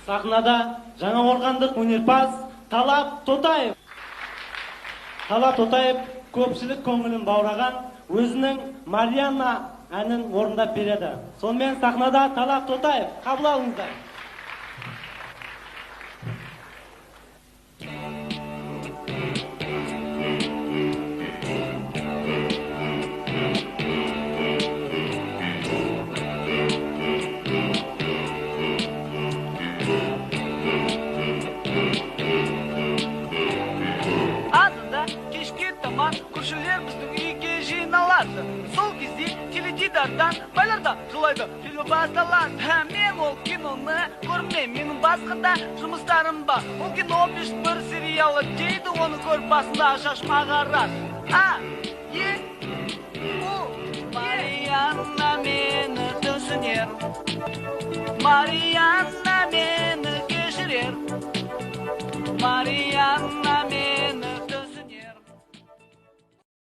Сахнада жаңақорғандық өнерпаз Талап Тотаев. Талап Тотаев көпшілік көңілін баураған өзінің Марианна әнін орындап береді. Сонымен сахнада Талап Тотаев, қабыл алыңыздар. Көршілер біздің үйге жиналады. Сол кезде теледидардан байларда жылайды, фильм басталады. Мен ол киноны көрмеймін, менің басқада жұмыстарым бар. Ол кино бір сериалы дейді, оны көріп басында шашым ағарады. Марианна мені түсінер, Марианна мені кешірер, Марианна